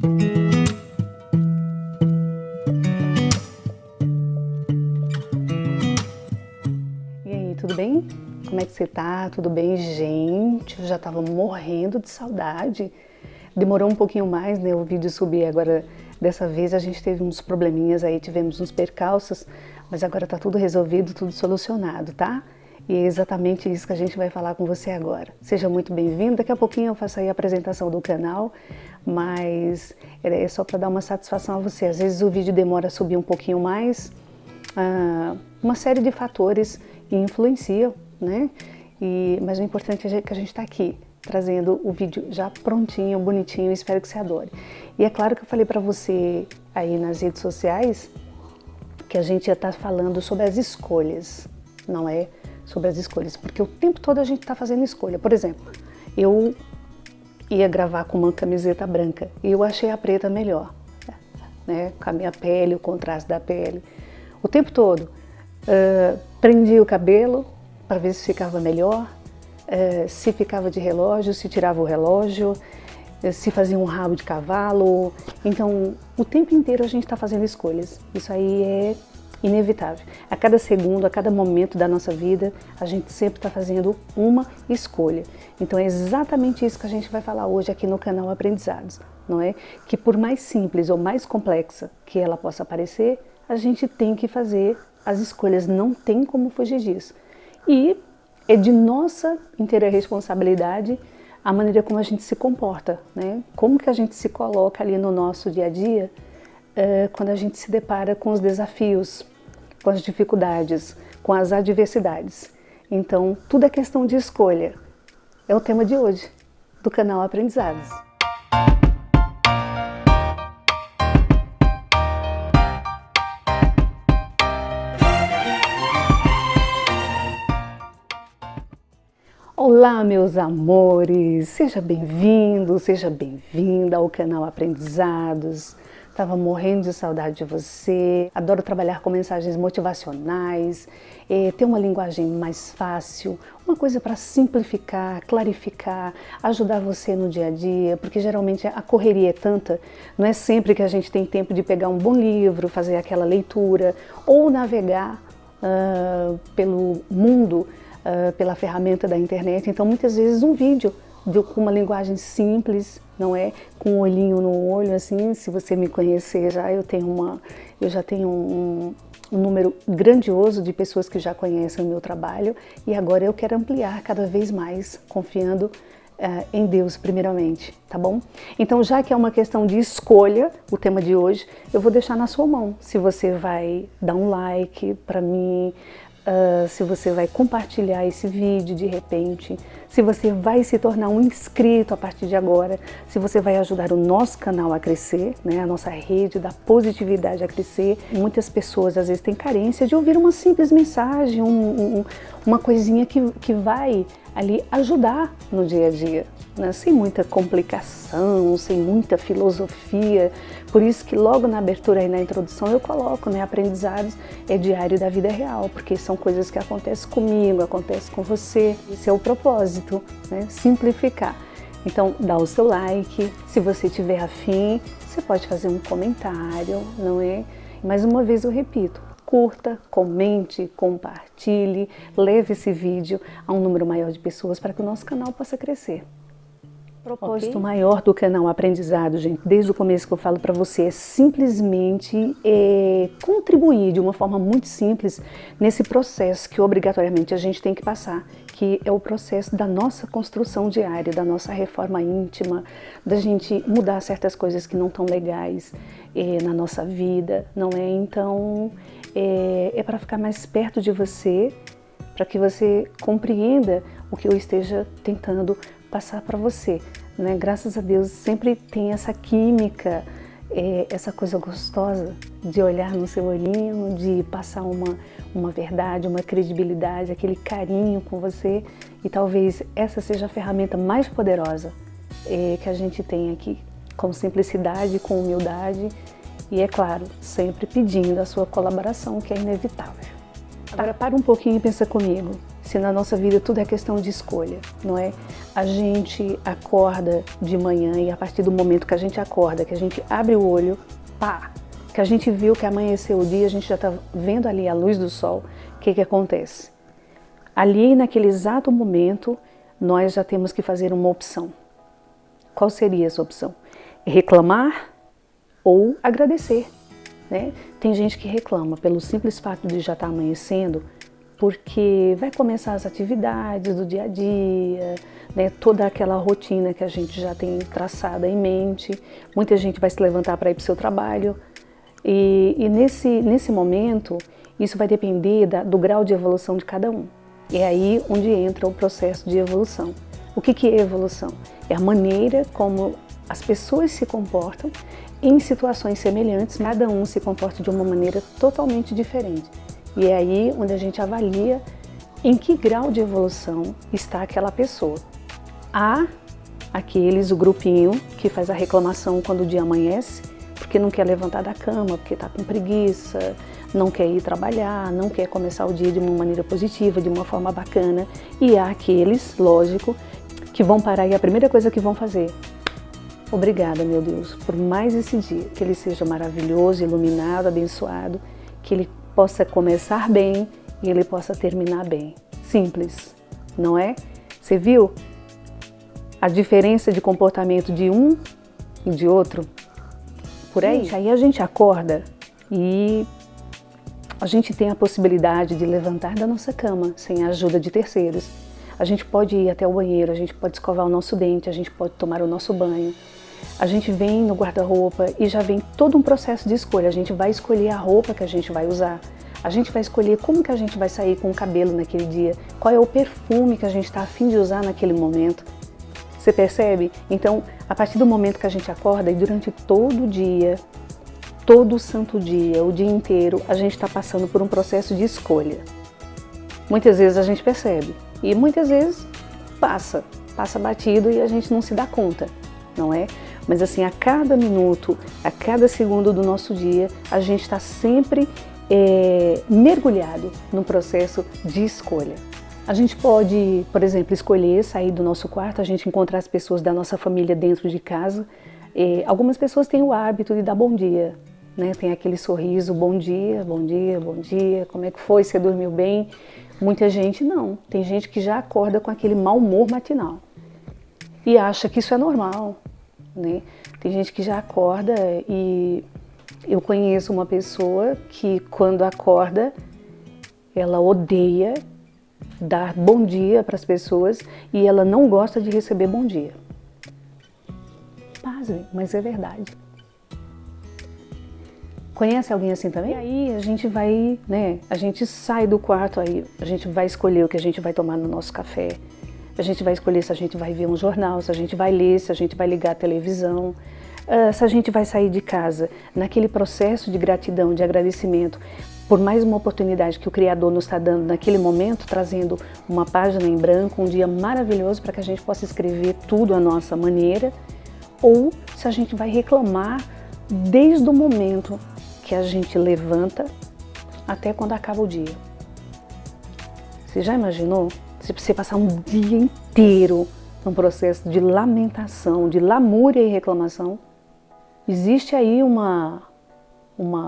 E aí, tudo bem? Como é que você tá? Tudo bem, gente? Eu já tava morrendo de saudade. Demorou um pouquinho mais, né, o vídeo subir agora. Dessa vez a gente teve uns probleminhas aí, tivemos uns percalços, mas agora tá tudo resolvido, tudo solucionado, tá? E é exatamente isso que a gente vai falar com você agora. Seja muito bem-vindo. Daqui a pouquinho eu faço aí a apresentação do canal, mas é só para dar uma satisfação a você. Às vezes o vídeo demora a subir um pouquinho mais, uma série de fatores influenciam, né? Mas o importante é que a gente está aqui, trazendo o vídeo já prontinho, bonitinho, espero que você adore. E é claro que eu falei para você aí nas redes sociais que a gente ia estar falando sobre as escolhas, não é? Sobre as escolhas, porque o tempo todo a gente está fazendo escolha. Por exemplo, eu ia gravar com uma camiseta branca e eu achei a preta melhor, né? Com a minha pele, o contraste da pele. O tempo todo, prendi o cabelo para ver se ficava melhor, se ficava de relógio, se tirava o relógio, se fazia um rabo de cavalo. Então, o tempo inteiro a gente está fazendo escolhas. Isso aí é inevitável. A cada segundo, a cada momento da nossa vida, a gente sempre está fazendo uma escolha. Então é exatamente isso que a gente vai falar hoje aqui no canal Aprendizados, não é? Que por mais simples ou mais complexa que ela possa parecer, a gente tem que fazer as escolhas, não tem como fugir disso. E é de nossa inteira responsabilidade a maneira como a gente se comporta, né? Como que a gente se coloca ali no nosso dia a dia quando a gente se depara com os desafios, com as dificuldades, com as adversidades. Então, tudo é questão de escolha. É o tema de hoje, do canal Aprendizados. Olá, meus amores! Seja bem-vindo, seja bem-vinda ao canal Aprendizados. Estava morrendo de saudade de você. Adoro trabalhar com mensagens motivacionais, ter uma linguagem mais fácil, uma coisa para simplificar, clarificar, ajudar você no dia a dia, porque geralmente a correria é tanta, não é sempre que a gente tem tempo de pegar um bom livro, fazer aquela leitura ou navegar pelo mundo, pela ferramenta da internet. Então, muitas vezes um vídeo com uma linguagem simples, não é? Com um olhinho no olho, assim. Se você me conhecer já, eu já tenho um número grandioso de pessoas que já conhecem o meu trabalho e agora eu quero ampliar cada vez mais, confiando em Deus primeiramente, tá bom? Então, já que é uma questão de escolha, o tema de hoje, eu vou deixar na sua mão. Se você vai dar um like para mim, se você vai compartilhar esse vídeo de repente, se você vai se tornar um inscrito a partir de agora, se você vai ajudar o nosso canal a crescer, né, a nossa rede da positividade a crescer. Muitas pessoas às vezes têm carência de ouvir uma simples mensagem, uma coisinha que vai ali ajudar no dia a dia, né? Sem muita complicação, sem muita filosofia. Por isso que logo na abertura e na introdução eu coloco, né, Aprendizados é diário da vida real, porque são coisas que acontecem comigo, acontecem com você. Esse é o propósito, né? Simplificar. Então dá o seu like, se você tiver afim, você pode fazer um comentário, não é? Mais uma vez eu repito, curta, comente, compartilhe, leve esse vídeo a um número maior de pessoas para que o nosso canal possa crescer. O propósito maior do canal Aprendizado, gente, desde o começo que eu falo para você, é simplesmente contribuir de uma forma muito simples nesse processo que obrigatoriamente a gente tem que passar, que é o processo da nossa construção diária, da nossa reforma íntima, da gente mudar certas coisas que não estão legais na nossa vida, não é? Então, é para ficar mais perto de você, para que você compreenda o que eu esteja tentando passar para você, né? Graças a Deus sempre tem essa química, essa coisa gostosa de olhar no seu olhinho, de passar uma verdade, uma credibilidade, aquele carinho com você, e talvez essa seja a ferramenta mais poderosa que a gente tem aqui, com simplicidade, com humildade e, é claro, sempre pedindo a sua colaboração, que é inevitável. Agora para um pouquinho e pensa comigo. se na nossa vida tudo é questão de escolha, não é? A gente acorda de manhã e a partir do momento que a gente acorda, que a gente abre o olho, pá, que a gente viu que amanheceu o dia, a gente já está vendo ali a luz do sol, o que acontece? Ali naquele exato momento, nós já temos que fazer uma opção. Qual seria essa opção? Reclamar ou agradecer, né? Tem gente que reclama pelo simples fato de já estar amanhecendo, porque vai começar as atividades do dia a dia, né? Toda aquela rotina que a gente já tem traçada em mente. Muita gente vai se levantar para ir para o seu trabalho e nesse momento isso vai depender do grau de evolução de cada um. É aí onde entra o processo de evolução. O que é evolução? É a maneira como as pessoas se comportam em situações semelhantes, cada um se comporta de uma maneira totalmente diferente. E é aí onde a gente avalia em que grau de evolução está aquela pessoa. Há o grupinho que faz a reclamação quando o dia amanhece, porque não quer levantar da cama, porque está com preguiça, não quer ir trabalhar, não quer começar o dia de uma maneira positiva, de uma forma bacana. E há aqueles, lógico, que vão parar e a primeira coisa que vão fazer: obrigada, meu Deus, por mais esse dia, que ele seja maravilhoso, iluminado, abençoado, que ele possa começar bem e ele possa terminar bem. Simples, não é? Você viu a diferença de comportamento de um e de outro? Por aí? Aí a gente acorda e a gente tem a possibilidade de levantar da nossa cama sem a ajuda de terceiros. A gente pode ir até o banheiro, a gente pode escovar o nosso dente, a gente pode tomar o nosso banho. A gente vem no guarda-roupa e já vem todo um processo de escolha. A gente vai escolher a roupa que a gente vai usar. A gente vai escolher como que a gente vai sair com o cabelo naquele dia. Qual é o perfume que a gente está a fim de usar naquele momento. Você percebe? Então, a partir do momento que a gente acorda e durante todo o dia, todo o santo dia, o dia inteiro, a gente está passando por um processo de escolha. Muitas vezes a gente percebe e muitas vezes passa batido e a gente não se dá conta, não é? Mas assim, a cada minuto, a cada segundo do nosso dia, a gente está sempre mergulhado no processo de escolha. A gente pode, por exemplo, escolher sair do nosso quarto, a gente encontrar as pessoas da nossa família dentro de casa. Algumas pessoas têm o hábito de dar bom dia, né? Tem aquele sorriso, bom dia, bom dia, bom dia, como é que foi, você dormiu bem? Muita gente não, tem gente que já acorda com aquele mau humor matinal e acha que isso é normal, né? Tem gente que já acorda e eu conheço uma pessoa que quando acorda, ela odeia dar bom dia para as pessoas e ela não gosta de receber bom dia. Pasmem, mas é verdade. Conhece alguém assim também? E aí a gente vai, né? A gente sai do quarto, aí a gente vai escolher o que a gente vai tomar no nosso café. A gente vai escolher se a gente vai ver um jornal, se a gente vai ler, se a gente vai ligar a televisão. Se a gente vai sair de casa naquele processo de gratidão, de agradecimento, por mais uma oportunidade que o Criador nos está dando naquele momento, trazendo uma página em branco, um dia maravilhoso para que a gente possa escrever tudo à nossa maneira, ou se a gente vai reclamar desde o momento que a gente levanta até quando acaba o dia. Você já imaginou? Você passar um dia inteiro num processo de lamentação, de lamúria e reclamação? Existe aí uma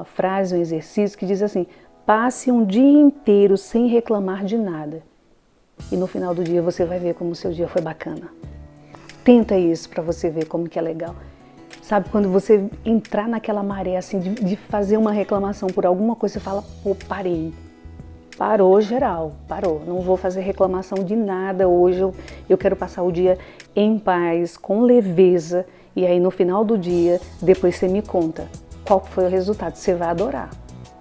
frase, um exercício que diz assim: passe um dia inteiro sem reclamar de nada e no final do dia você vai ver como o seu dia foi bacana. Tenta isso para você ver como que é legal. Sabe, quando você entrar naquela maré assim de fazer uma reclamação por alguma coisa, você fala: pô, parei. Parou geral, parou. Não vou fazer reclamação de nada hoje. Eu quero passar o dia em paz, com leveza. E aí no final do dia, depois você me conta qual foi o resultado. Você vai adorar.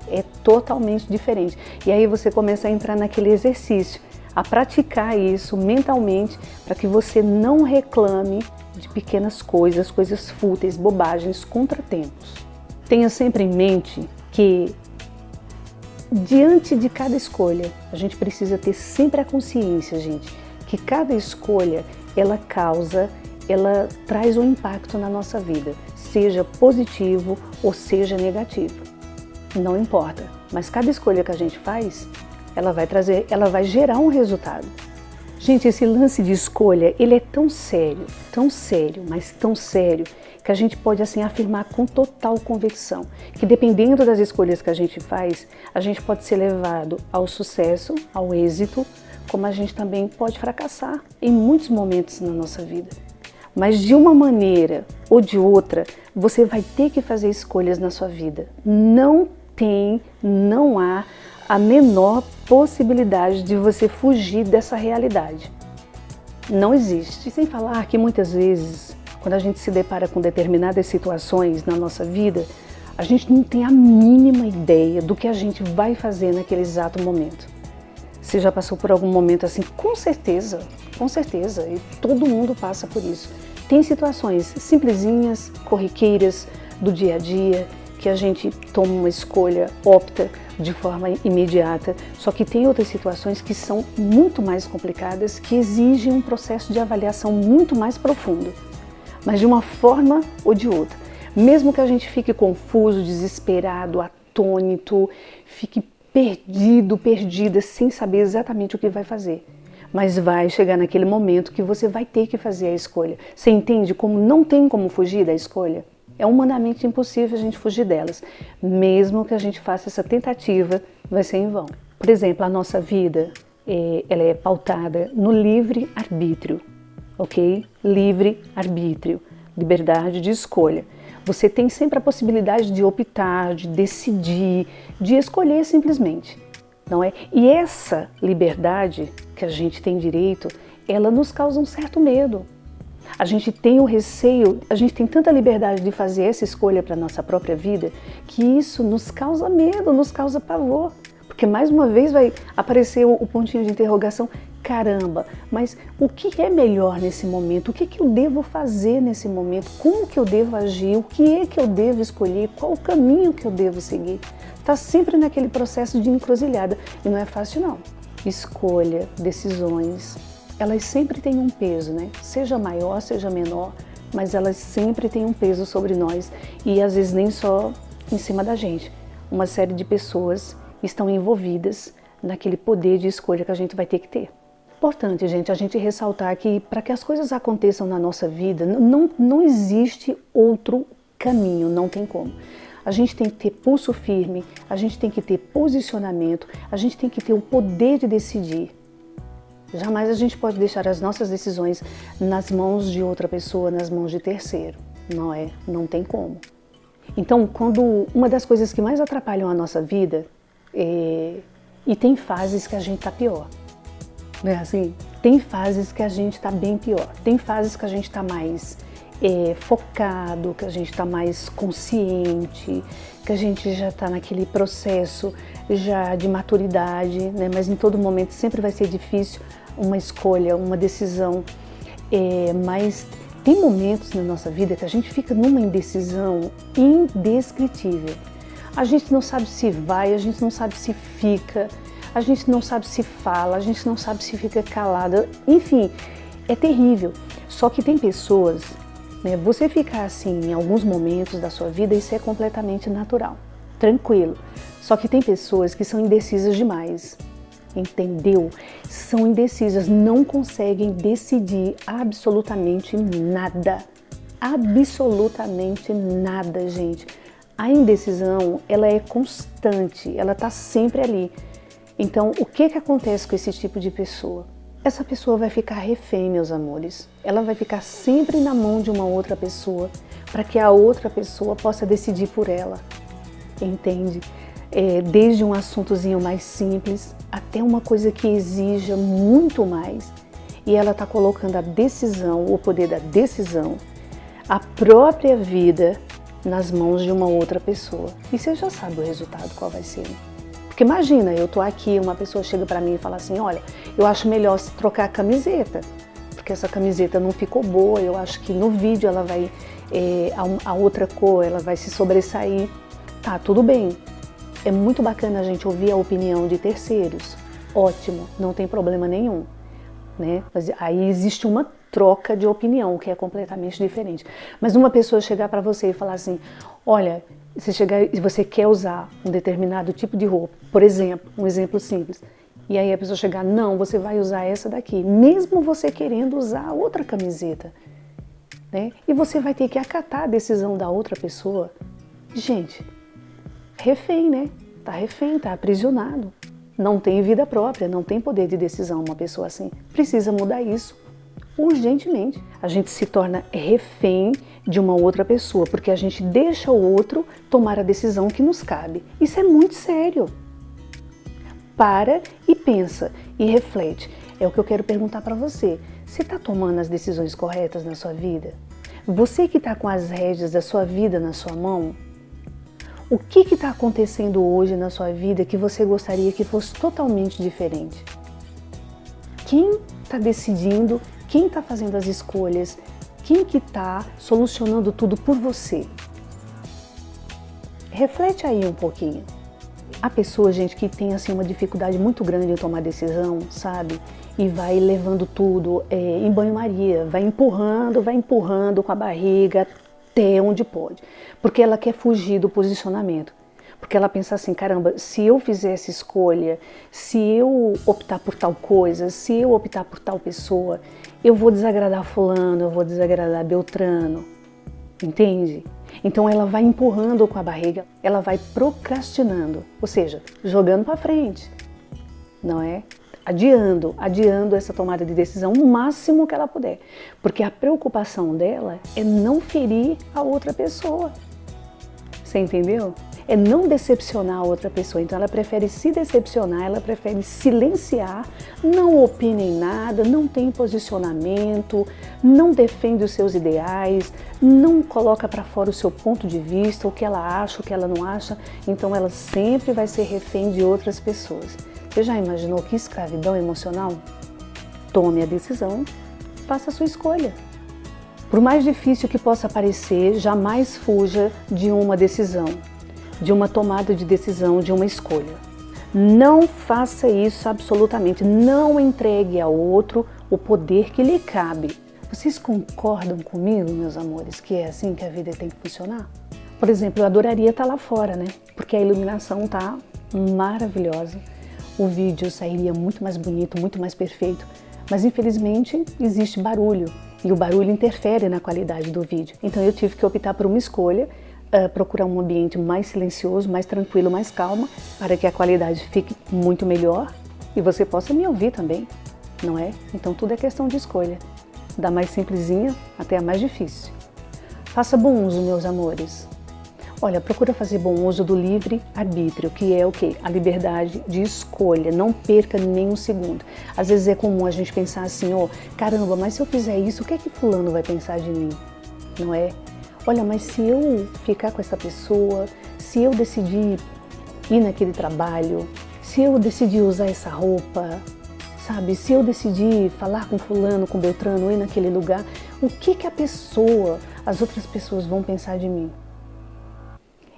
É totalmente diferente. E aí você começa a entrar naquele exercício, a praticar isso mentalmente para que você não reclame de pequenas coisas, coisas fúteis, bobagens, contratempos. Tenha sempre em mente que diante de cada escolha, a gente precisa ter sempre a consciência, gente, que cada escolha, ela traz um impacto na nossa vida, seja positivo ou seja negativo. Não importa, mas cada escolha que a gente faz ela vai gerar um resultado. Gente, esse lance de escolha, ele é tão sério, mas tão sério, que a gente pode assim afirmar com total convicção que dependendo das escolhas que a gente faz, a gente pode ser levado ao sucesso, ao êxito, como a gente também pode fracassar em muitos momentos na nossa vida. Mas de uma maneira ou de outra, você vai ter que fazer escolhas na sua vida. Não há a menor possibilidade de você fugir dessa realidade. Não existe. E sem falar que muitas vezes, quando a gente se depara com determinadas situações na nossa vida, a gente não tem a mínima ideia do que a gente vai fazer naquele exato momento. Você já passou por algum momento assim? Com certeza, e todo mundo passa por isso. Tem situações simplesinhas, corriqueiras, do dia a dia, que a gente toma uma escolha, opta de forma imediata, só que tem outras situações que são muito mais complicadas, que exigem um processo de avaliação muito mais profundo, mas de uma forma ou de outra. Mesmo que a gente fique confuso, desesperado, atônito, fique perdido, perdida, sem saber exatamente o que vai fazer. Mas vai chegar naquele momento que você vai ter que fazer a escolha. Você entende como não tem como fugir da escolha? É humanamente impossível a gente fugir delas. Mesmo que a gente faça essa tentativa, vai ser em vão. Por exemplo, a nossa vida, ela é pautada no livre-arbítrio, ok? Livre-arbítrio, liberdade de escolha. Você tem sempre a possibilidade de optar, de decidir, de escolher simplesmente, não é? E essa liberdade que a gente tem direito, ela nos causa um certo medo. A gente tem o receio, a gente tem tanta liberdade de fazer essa escolha para a nossa própria vida, que isso nos causa medo, nos causa pavor. Porque mais uma vez vai aparecer o pontinho de interrogação, caramba, mas o que é melhor nesse momento? O que eu devo fazer nesse momento? Como que eu devo agir? O que é que eu devo escolher? Qual o caminho que eu devo seguir? Está sempre naquele processo de encruzilhada e não é fácil não. Escolha, decisões, elas sempre têm um peso, né? Seja maior, seja menor, mas elas sempre têm um peso sobre nós e às vezes nem só em cima da gente. Uma série de pessoas estão envolvidas naquele poder de escolha que a gente vai ter que ter. Importante, gente, a gente ressaltar que para que as coisas aconteçam na nossa vida, não existe outro caminho, não tem como. A gente tem que ter pulso firme, a gente tem que ter posicionamento, a gente tem que ter o poder de decidir. Jamais a gente pode deixar as nossas decisões nas mãos de outra pessoa, nas mãos de terceiro. Não tem como. Então, quando uma das coisas que mais atrapalham a nossa vida e tem fases que a gente está pior, não é assim? Tem fases que a gente está bem pior, tem fases que a gente está mais focado, que a gente está mais consciente, que a gente já está naquele processo já de maturidade, né? Mas em todo momento sempre vai ser difícil uma escolha, uma decisão, mas tem momentos na nossa vida que a gente fica numa indecisão indescritível. A gente não sabe se vai, a gente não sabe se fica, a gente não sabe se fala, a gente não sabe se fica calada, enfim, é terrível. Só que tem pessoas, né, você ficar assim em alguns momentos da sua vida, isso é completamente natural, tranquilo. Só que tem pessoas que são indecisas demais, entendeu? São indecisas, não conseguem decidir absolutamente nada, gente. A indecisão, ela é constante, ela está sempre ali. Então, o que acontece com esse tipo de pessoa? Essa pessoa vai ficar refém, meus amores. Ela vai ficar sempre na mão de uma outra pessoa, para que a outra pessoa possa decidir por ela, entende? Desde um assuntozinho mais simples até uma coisa que exija muito mais. E ela está colocando a decisão, o poder da decisão, a própria vida nas mãos de uma outra pessoa. E você já sabe o resultado, qual vai ser, né? Porque imagina, eu tô aqui, uma pessoa chega para mim e fala assim, olha, eu acho melhor se trocar a camiseta, porque essa camiseta não ficou boa, eu acho que no vídeo ela vai, a outra cor, ela vai se sobressair. Tá, tudo bem. É muito bacana a gente ouvir a opinião de terceiros. Ótimo, não tem problema nenhum, né? Mas aí existe uma troca de opinião, que é completamente diferente. Mas uma pessoa chegar para você e falar assim, olha, você chegar e você quer usar um determinado tipo de roupa, por exemplo, um exemplo simples, E aí a pessoa chegar, não, você vai usar essa daqui, mesmo você querendo usar outra camiseta, né? E você vai ter que acatar a decisão da outra pessoa. Gente, refém, né? Tá refém, tá aprisionado. Não tem vida própria, não tem poder de decisão uma pessoa assim. Precisa mudar isso urgentemente. A gente se torna refém de uma outra pessoa, porque a gente deixa o outro tomar a decisão que nos cabe. Isso é muito sério. Para e pensa e reflete. É o que eu quero perguntar para você. Você está tomando as decisões corretas na sua vida? Você que está com as rédeas da sua vida na sua mão? O que está acontecendo hoje na sua vida que você gostaria que fosse totalmente diferente? Quem está decidindo? Quem está fazendo as escolhas? Quem que está solucionando tudo por você? Reflete aí um pouquinho. Há pessoas, gente, que tem assim, uma dificuldade muito grande em tomar decisão, sabe? E vai levando tudo em banho-maria, vai empurrando com a barriga até onde pode. Porque ela quer fugir do posicionamento. Porque ela pensa assim, caramba, se eu fizer essa escolha, se eu optar por tal coisa, se eu optar por tal pessoa, eu vou desagradar fulano, eu vou desagradar Beltrano, entende? Então ela vai empurrando com a barriga, ela vai procrastinando, ou seja, jogando para frente, não é? Adiando essa tomada de decisão o máximo que ela puder, porque a preocupação dela é não ferir a outra pessoa, você entendeu? É não decepcionar a outra pessoa, então ela prefere se decepcionar, ela prefere silenciar, não opina em nada, não tem posicionamento, não defende os seus ideais, não coloca para fora o seu ponto de vista, o que ela acha, o que ela não acha, então ela sempre vai ser refém de outras pessoas. Você já imaginou que escravidão emocional? Tome a decisão, faça a sua escolha. Por mais difícil que possa parecer, jamais fuja de uma decisão, de uma tomada de decisão, de uma escolha. Não faça isso absolutamente, não entregue ao outro o poder que lhe cabe. Vocês concordam comigo, meus amores, que é assim que a vida tem que funcionar? Por exemplo, eu adoraria estar lá fora, né? Porque a iluminação tá maravilhosa, o vídeo sairia muito mais bonito, muito mais perfeito, mas infelizmente existe barulho e o barulho interfere na qualidade do vídeo. Então eu tive que optar por uma escolha, procurar um ambiente mais silencioso, mais tranquilo, mais calmo, para que a qualidade fique muito melhor e você possa me ouvir também, não é? Então tudo é questão de escolha, da mais simplesinha até a mais difícil. Faça bom uso, meus amores. Olha, procura fazer bom uso do livre-arbítrio, que é o quê? A liberdade de escolha, não perca nem um segundo. Às vezes é comum a gente pensar assim, ó, caramba, mas se eu fizer isso, o que é que fulano vai pensar de mim? Não é? Olha, mas se eu ficar com essa pessoa, se eu decidir ir naquele trabalho, se eu decidir usar essa roupa, sabe? Se eu decidir falar com fulano, com Beltrano, ir naquele lugar, o que que as outras pessoas vão pensar de mim?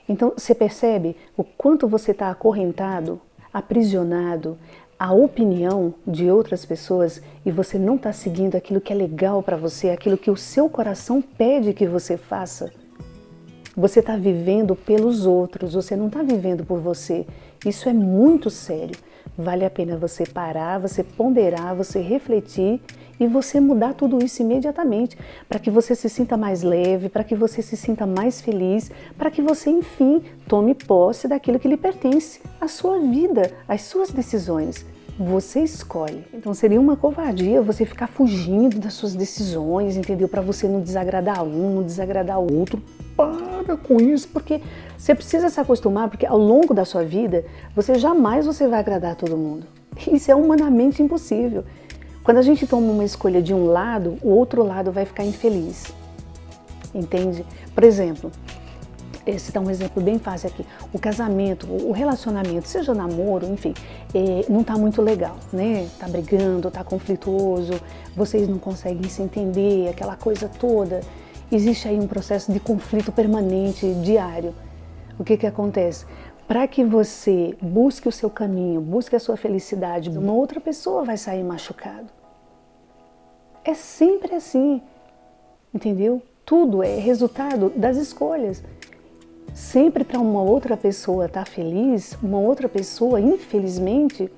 Então, você percebe o quanto você está acorrentado, aprisionado à opinião de outras pessoas e você não está seguindo aquilo que é legal para você, aquilo que o seu coração pede que você faça? Você está vivendo pelos outros, você não está vivendo por você. Isso é muito sério. Vale a pena você parar, você ponderar, você refletir e você mudar tudo isso imediatamente, para que você se sinta mais leve, para que você se sinta mais feliz, para que você, enfim, tome posse daquilo que lhe pertence, a sua vida, as suas decisões. Você escolhe. Então seria uma covardia você ficar fugindo das suas decisões, entendeu? Para você não desagradar um, não desagradar o outro. Para com isso, porque você precisa se acostumar, porque ao longo da sua vida, jamais você vai agradar todo mundo. Isso é humanamente impossível. Quando a gente toma uma escolha de um lado, o outro lado vai ficar infeliz, entende? Por exemplo, esse dá um exemplo bem fácil aqui, o casamento, o relacionamento, seja namoro, enfim, não está muito legal, né? Tá brigando, tá conflituoso, vocês não conseguem se entender, aquela coisa toda. Existe aí um processo de conflito permanente, diário. O que que acontece? Para que você busque o seu caminho, busque a sua felicidade, uma outra pessoa vai sair machucada. É sempre assim, entendeu? Tudo é resultado das escolhas. Sempre para uma outra pessoa estar feliz, uma outra pessoa, infelizmente,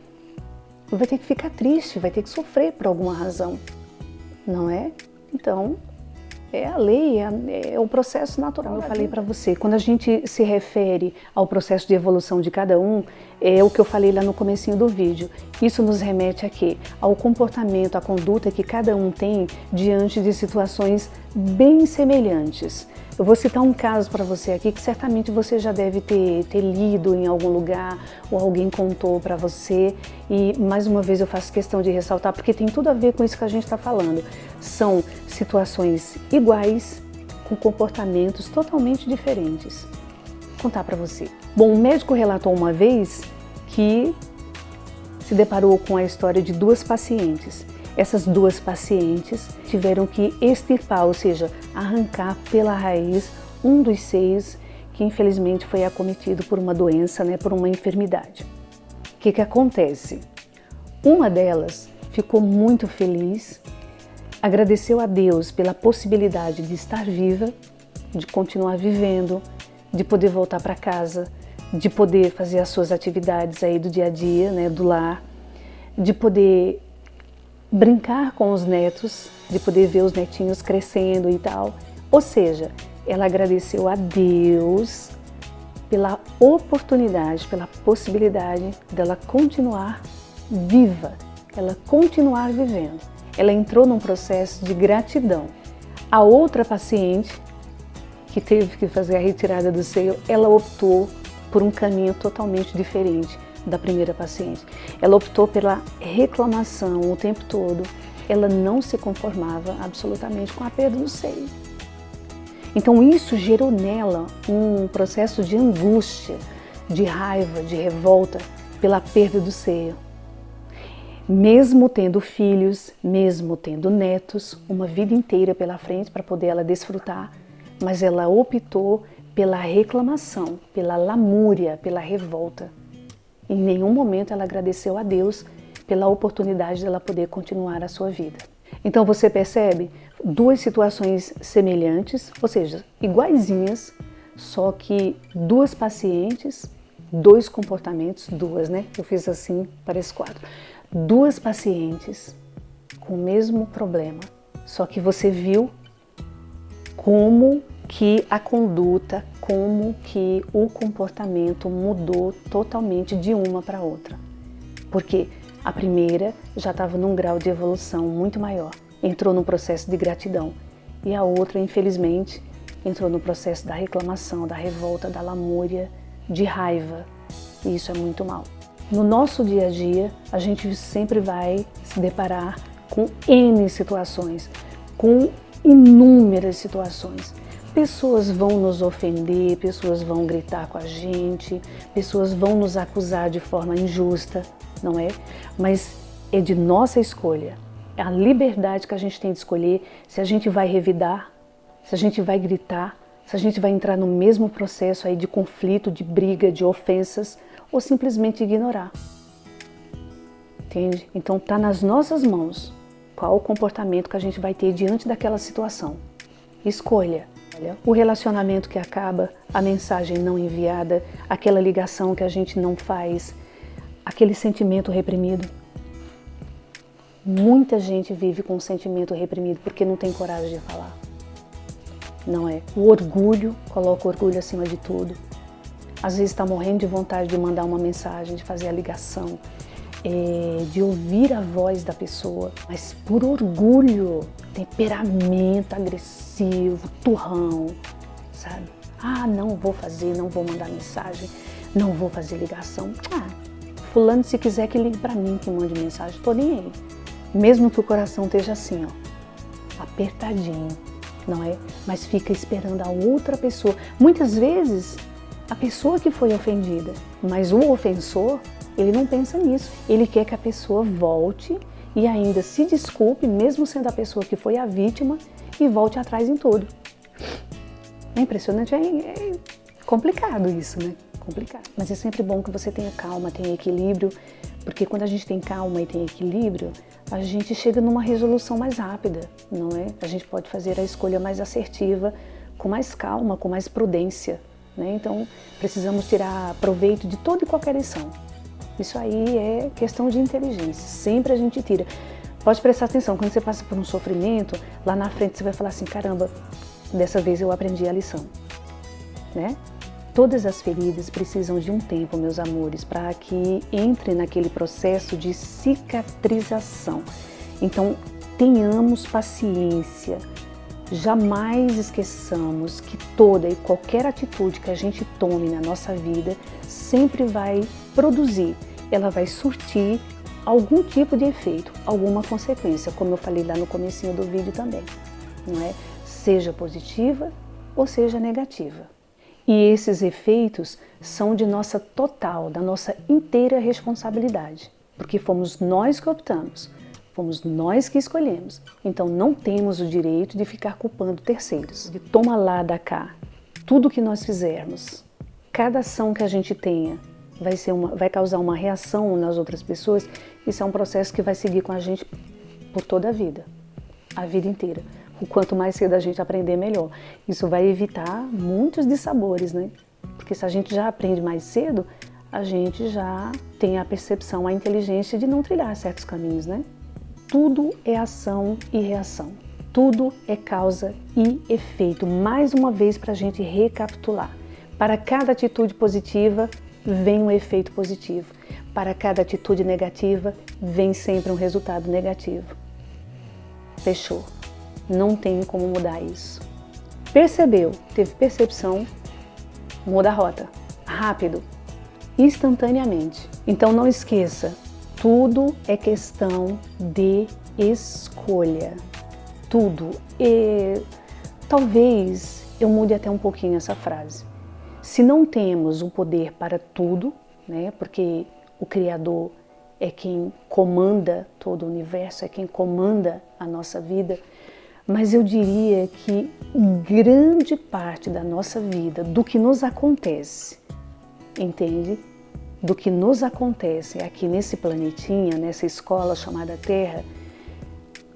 vai ter que ficar triste, vai ter que sofrer por alguma razão, não é? Então, é a lei, é o processo natural. Como eu falei para você, quando a gente se refere ao processo de evolução de cada um, é o que eu falei lá no comecinho do vídeo. Isso nos remete a quê? Ao comportamento, à conduta que cada um tem diante de situações bem semelhantes. Eu vou citar um caso para você aqui que certamente você já deve ter lido em algum lugar ou alguém contou para você, e mais uma vez eu faço questão de ressaltar porque tem tudo a ver com isso que a gente está falando. São situações iguais com comportamentos totalmente diferentes. Vou contar para você. Bom, um médico relatou uma vez que se deparou com a história de duas pacientes. Essas duas pacientes tiveram que extirpar, ou seja, arrancar pela raiz um dos seios que infelizmente foi acometido por uma doença, por uma enfermidade. O que acontece? Uma delas ficou muito feliz, agradeceu a Deus pela possibilidade de estar viva, de continuar vivendo, de poder voltar para casa, de poder fazer as suas atividades aí do dia a dia, do lar, de poder brincar com os netos, de poder ver os netinhos crescendo e tal. Ou seja, ela agradeceu a Deus pela oportunidade, pela possibilidade dela continuar viva, ela continuar vivendo. Ela entrou num processo de gratidão. A outra paciente, que teve que fazer a retirada do seio, ela optou por um caminho totalmente diferente da primeira paciente. Ela optou pela reclamação o tempo todo. Ela não se conformava absolutamente com a perda do seio. Então isso gerou nela um processo de angústia, de raiva, de revolta pela perda do seio. Mesmo tendo filhos, mesmo tendo netos, uma vida inteira pela frente para poder ela desfrutar, mas ela optou pela reclamação, pela lamúria, pela revolta. Em nenhum momento ela agradeceu a Deus pela oportunidade dela poder continuar a sua vida. Então você percebe duas situações semelhantes, ou seja, iguaizinhas, só que duas pacientes, dois comportamentos, eu fiz assim, parece quatro. Duas pacientes com o mesmo problema, só que você viu como que a conduta, como que o comportamento mudou totalmente de uma para outra. Porque a primeira já estava num grau de evolução muito maior, entrou num processo de gratidão, e a outra, infelizmente, entrou no processo da reclamação, da revolta, da lamúria, de raiva, e isso é muito mal. No nosso dia a dia, a gente sempre vai se deparar com N situações, com inúmeras situações. Pessoas vão nos ofender, pessoas vão gritar com a gente, pessoas vão nos acusar de forma injusta, não é? Mas é de nossa escolha, é a liberdade que a gente tem de escolher se a gente vai revidar, se a gente vai gritar, se a gente vai entrar no mesmo processo aí de conflito, de briga, de ofensas, ou simplesmente ignorar. Entende? Então está nas nossas mãos qual o comportamento que a gente vai ter diante daquela situação. Escolha. O relacionamento que acaba, a mensagem não enviada, aquela ligação que a gente não faz, aquele sentimento reprimido. Muita gente vive com um sentimento reprimido porque não tem coragem de falar. Não é? O orgulho, coloca o orgulho acima de tudo. Às vezes está morrendo de vontade de mandar uma mensagem, de fazer a ligação, de ouvir a voz da pessoa, mas por orgulho, temperamento agressivo, turrão, sabe? Ah, não vou fazer, não vou mandar mensagem, não vou fazer ligação. Fulano, se quiser que ligue para mim, que mande mensagem, tô nem aí. Mesmo que o coração esteja assim, apertadinho, não é? Mas fica esperando a outra pessoa. Muitas vezes, a pessoa que foi ofendida, mas o ofensor, ele não pensa nisso. Ele quer que a pessoa volte e ainda se desculpe, mesmo sendo a pessoa que foi a vítima, e volte atrás em tudo. É impressionante, é complicado isso, né? Complicado. Mas é sempre bom que você tenha calma, tenha equilíbrio, porque quando a gente tem calma e tem equilíbrio, a gente chega numa resolução mais rápida, não é? A gente pode fazer a escolha mais assertiva, com mais calma, com mais prudência, né? Então, precisamos tirar proveito de toda e qualquer lição. Isso aí é questão de inteligência, sempre a gente tira. Pode prestar atenção, quando você passa por um sofrimento, lá na frente você vai falar assim, caramba, dessa vez eu aprendi a lição, né? Todas as feridas precisam de um tempo, meus amores, para que entre naquele processo de cicatrização. Então, tenhamos paciência, jamais esqueçamos que toda e qualquer atitude que a gente tome na nossa vida sempre vai produzir, ela vai surtir algum tipo de efeito, alguma consequência, como eu falei lá no comecinho do vídeo também, não é? Seja positiva ou seja negativa. E esses efeitos são de nossa total, da nossa inteira responsabilidade, porque fomos nós que optamos, fomos nós que escolhemos. Então não temos o direito de ficar culpando terceiros, de toma lá, da cá. Tudo que nós fizermos, cada ação que a gente tenha, vai causar uma reação nas outras pessoas. Isso é um processo que vai seguir com a gente por toda a vida inteira. O quanto mais cedo a gente aprender, melhor. Isso vai evitar muitos dissabores, né? Porque se a gente já aprende mais cedo, a gente já tem a percepção, a inteligência de não trilhar certos caminhos, né? Tudo é ação e reação. Tudo é causa e efeito. Mais uma vez para a gente recapitular. Para cada atitude positiva, vem um efeito positivo. Para cada atitude negativa, vem sempre um resultado negativo. Fechou. Não tem como mudar isso. Percebeu, teve percepção, muda a rota. Rápido, instantaneamente. Então não esqueça, tudo é questão de escolha. Tudo. E talvez eu mude até um pouquinho essa frase. Se não temos o poder para tudo, né, porque o Criador é quem comanda todo o universo, é quem comanda a nossa vida, mas eu diria que grande parte da nossa vida, do que nos acontece, entende? Do que nos acontece aqui nesse planetinha, nessa escola chamada Terra,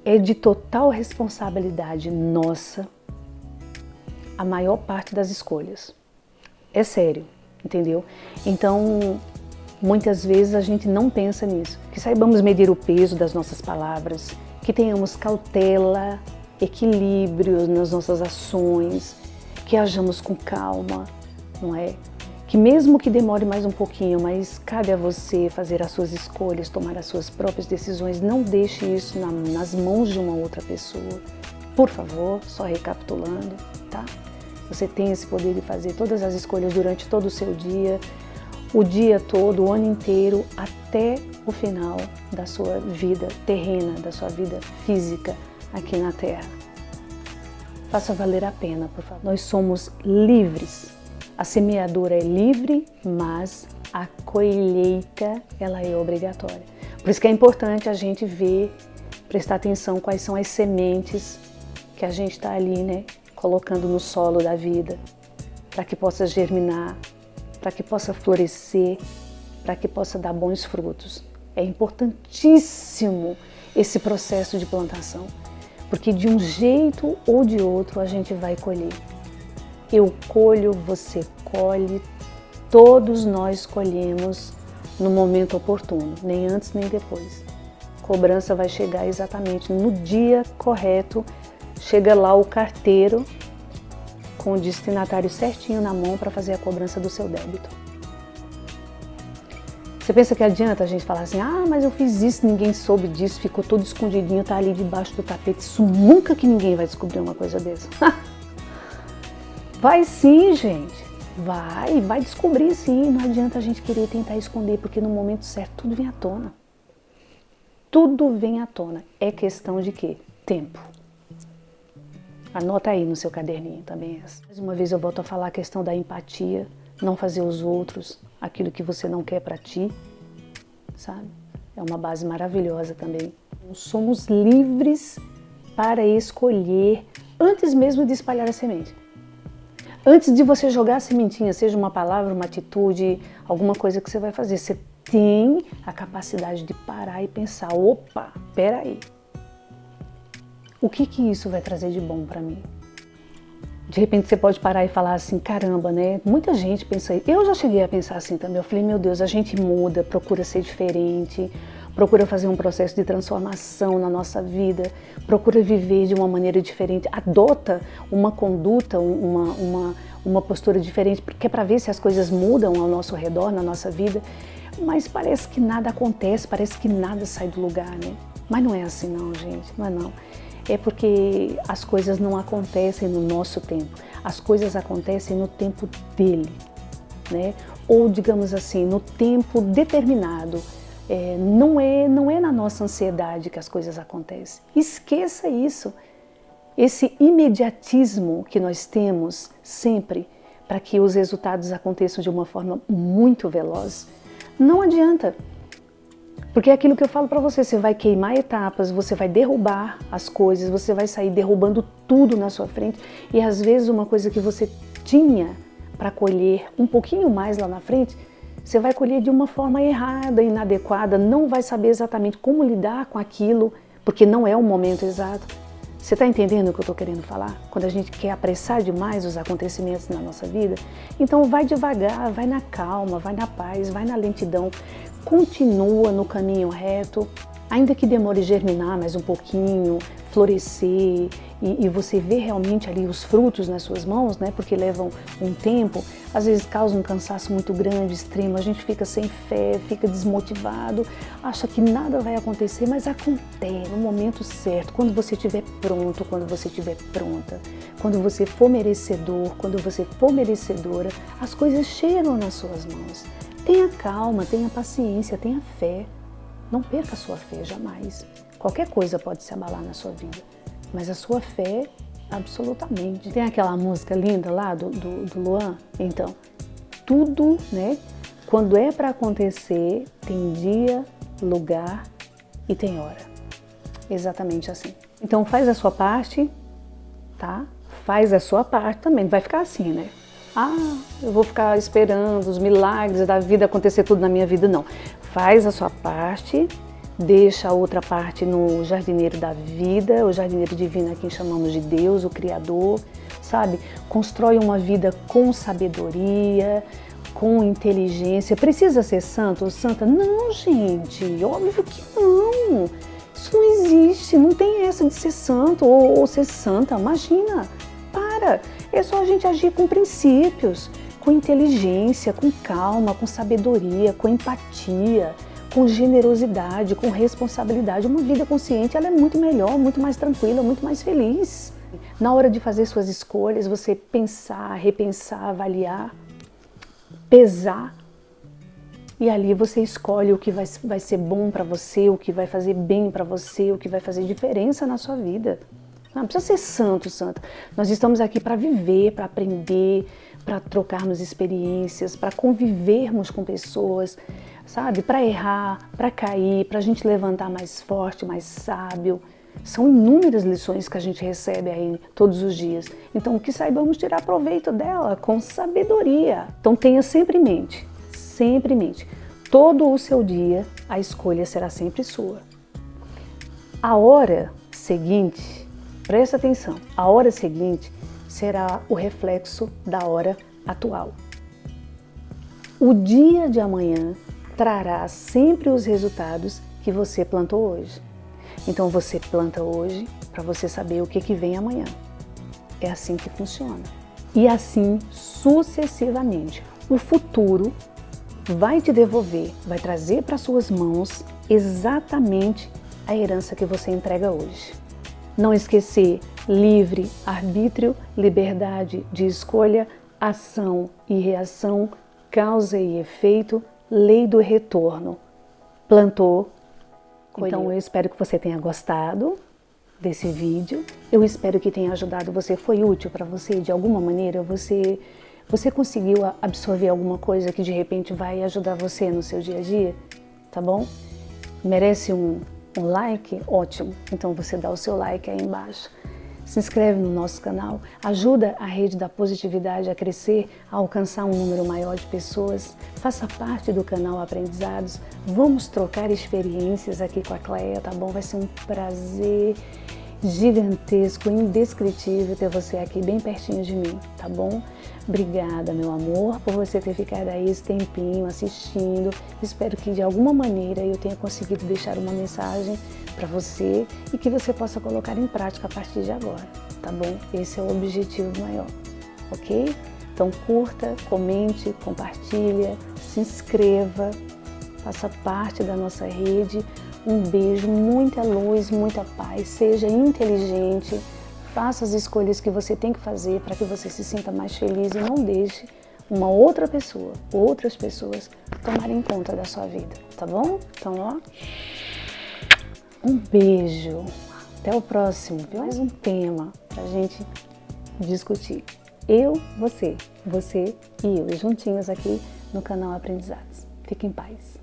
é de total responsabilidade nossa a maior parte das escolhas. É sério, entendeu? Então, muitas vezes a gente não pensa nisso. Que saibamos medir o peso das nossas palavras, que tenhamos cautela, equilíbrio nas nossas ações, que hajamos com calma, não é? Que mesmo que demore mais um pouquinho, mas cabe a você fazer as suas escolhas, tomar as suas próprias decisões, não deixe isso nas mãos de uma outra pessoa. Por favor, só recapitulando, tá? Você tem esse poder de fazer todas as escolhas durante todo o seu dia, o dia todo, o ano inteiro, até o final da sua vida terrena, da sua vida física aqui na Terra. Faça valer a pena, por favor. Nós somos livres. A semeadura é livre, mas a colheita ela é obrigatória. Por isso que é importante a gente ver, prestar atenção quais são as sementes que a gente está ali, né, colocando no solo da vida, para que possa germinar, para que possa florescer, para que possa dar bons frutos. É importantíssimo esse processo de plantação, porque de um jeito ou de outro a gente vai colher. Eu colho, você colhe, todos nós colhemos no momento oportuno, nem antes nem depois. Cobrança vai chegar exatamente no dia correto, chega lá o carteiro com o destinatário certinho na mão para fazer a cobrança do seu débito. Você pensa que adianta a gente falar assim, ah, mas eu fiz isso, ninguém soube disso, ficou todo escondidinho, tá ali debaixo do tapete. Isso nunca que ninguém vai descobrir uma coisa dessa. Vai sim, gente. Vai descobrir sim. Não adianta a gente querer tentar esconder, porque no momento certo tudo vem à tona. Tudo vem à tona. É questão de quê? Tempo. Anota aí no seu caderninho também essa. Mais uma vez eu volto a falar a questão da empatia, não fazer os outros aquilo que você não quer para ti, sabe? É uma base maravilhosa também. Somos livres para escolher antes mesmo de espalhar a semente. Antes de você jogar a sementinha, seja uma palavra, uma atitude, alguma coisa que você vai fazer, você tem a capacidade de parar e pensar, opa, peraí, o que isso vai trazer de bom para mim? De repente você pode parar e falar assim, caramba, né? Muita gente pensa, eu já cheguei a pensar assim também, eu falei, meu Deus, a gente muda, procura ser diferente, procura fazer um processo de transformação na nossa vida, procura viver de uma maneira diferente, adota uma conduta, uma postura diferente, porque é para ver se as coisas mudam ao nosso redor, na nossa vida, mas parece que nada acontece, parece que nada sai do lugar, né? Mas não é assim não, gente, não é não. É porque as coisas não acontecem no nosso tempo, as coisas acontecem no tempo dele, né? Ou digamos assim, no tempo determinado. Não é na nossa ansiedade que as coisas acontecem. Esqueça isso. Esse imediatismo que nós temos sempre para que os resultados aconteçam de uma forma muito veloz, não adianta. Porque é aquilo que eu falo para você, você vai queimar etapas, você vai derrubar as coisas, você vai sair derrubando tudo na sua frente e às vezes uma coisa que você tinha para colher um pouquinho mais lá na frente, você vai colher de uma forma errada, inadequada, não vai saber exatamente como lidar com aquilo, porque não é o momento exato. Você está entendendo o que eu estou querendo falar? Quando a gente quer apressar demais os acontecimentos na nossa vida, então vai devagar, vai na calma, vai na paz, vai na lentidão, continua no caminho reto, ainda que demore germinar mais um pouquinho, florescer e você vê realmente ali os frutos nas suas mãos, né? Porque levam um tempo, às vezes causa um cansaço muito grande, extremo, a gente fica sem fé, fica desmotivado, acha que nada vai acontecer, mas acontece no momento certo, quando você estiver pronto, quando você estiver pronta, quando você for merecedor, quando você for merecedora, as coisas chegam nas suas mãos. Tenha calma, tenha paciência, tenha fé. Não perca a sua fé jamais. Qualquer coisa pode se abalar na sua vida, mas a sua fé, absolutamente. Tem aquela música linda lá do Luan? Então, tudo, né? Quando é para acontecer, tem dia, lugar e tem hora. Exatamente assim. Então faz a sua parte, tá? Faz a sua parte também. Vai ficar assim, né? Ah, eu vou ficar esperando os milagres da vida acontecer tudo na minha vida. Não. Faz a sua parte, deixa a outra parte no jardineiro da vida, o jardineiro divino a quem chamamos de Deus, o Criador, sabe? Constrói uma vida com sabedoria, com inteligência. Precisa ser santo ou santa? Não, gente, óbvio que não. Isso não existe, não tem essa de ser santo ou ser santa, imagina. Para, é só a gente agir com princípios, com inteligência, com calma, com sabedoria, com empatia, com generosidade, com responsabilidade. Uma vida consciente, ela é muito melhor, muito mais tranquila, muito mais feliz. Na hora de fazer suas escolhas, você pensar, repensar, avaliar, pesar, e ali você escolhe o que vai ser bom para você, o que vai fazer bem para você, o que vai fazer diferença na sua vida. Não precisa ser santo, santa. Nós estamos aqui para viver, para aprender, para trocarmos experiências, para convivermos com pessoas, sabe? Para errar, para cair, para a gente levantar mais forte, mais sábio. São inúmeras lições que a gente recebe aí todos os dias. Então, que saibamos tirar proveito dela com sabedoria. Então, tenha sempre em mente, todo o seu dia, a escolha será sempre sua. A hora seguinte, presta atenção, a hora seguinte será o reflexo da hora atual. O dia de amanhã trará sempre os resultados que você plantou hoje. Então você planta hoje para você saber o que vem amanhã. É assim que funciona. E assim sucessivamente. O futuro vai te devolver, vai trazer para suas mãos exatamente a herança que você entrega hoje. Não esquecer, livre, arbítrio, liberdade de escolha, ação e reação, causa e efeito, lei do retorno. Plantou, colheu. Então eu espero que você tenha gostado desse vídeo. Eu espero que tenha ajudado você, foi útil para você de alguma maneira, você conseguiu absorver alguma coisa que de repente vai ajudar você no seu dia a dia, tá bom? Merece um like? Ótimo! Então você dá o seu like aí embaixo. Se inscreve no nosso canal, ajuda a Rede da Positividade a crescer, a alcançar um número maior de pessoas. Faça parte do canal Aprendizados. Vamos trocar experiências aqui com a Cleia, tá bom? Vai ser um prazer. gigantesco, indescritível ter você aqui bem pertinho de mim, tá bom? Obrigada, meu amor, por você ter ficado aí esse tempinho assistindo. Espero que de alguma maneira eu tenha conseguido deixar uma mensagem para você e que você possa colocar em prática a partir de agora, tá bom? Esse é o objetivo maior, ok? Então curta, comente, compartilha, se inscreva, faça parte da nossa rede. Um beijo, muita luz, muita paz, seja inteligente, faça as escolhas que você tem que fazer para que você se sinta mais feliz e não deixe uma outra pessoa, outras pessoas tomarem conta da sua vida, tá bom? Então, ó, um beijo, até o próximo, viu? Mais um tema pra gente discutir. Eu, você e eu, juntinhos aqui no canal Aprendizados. Fique em paz.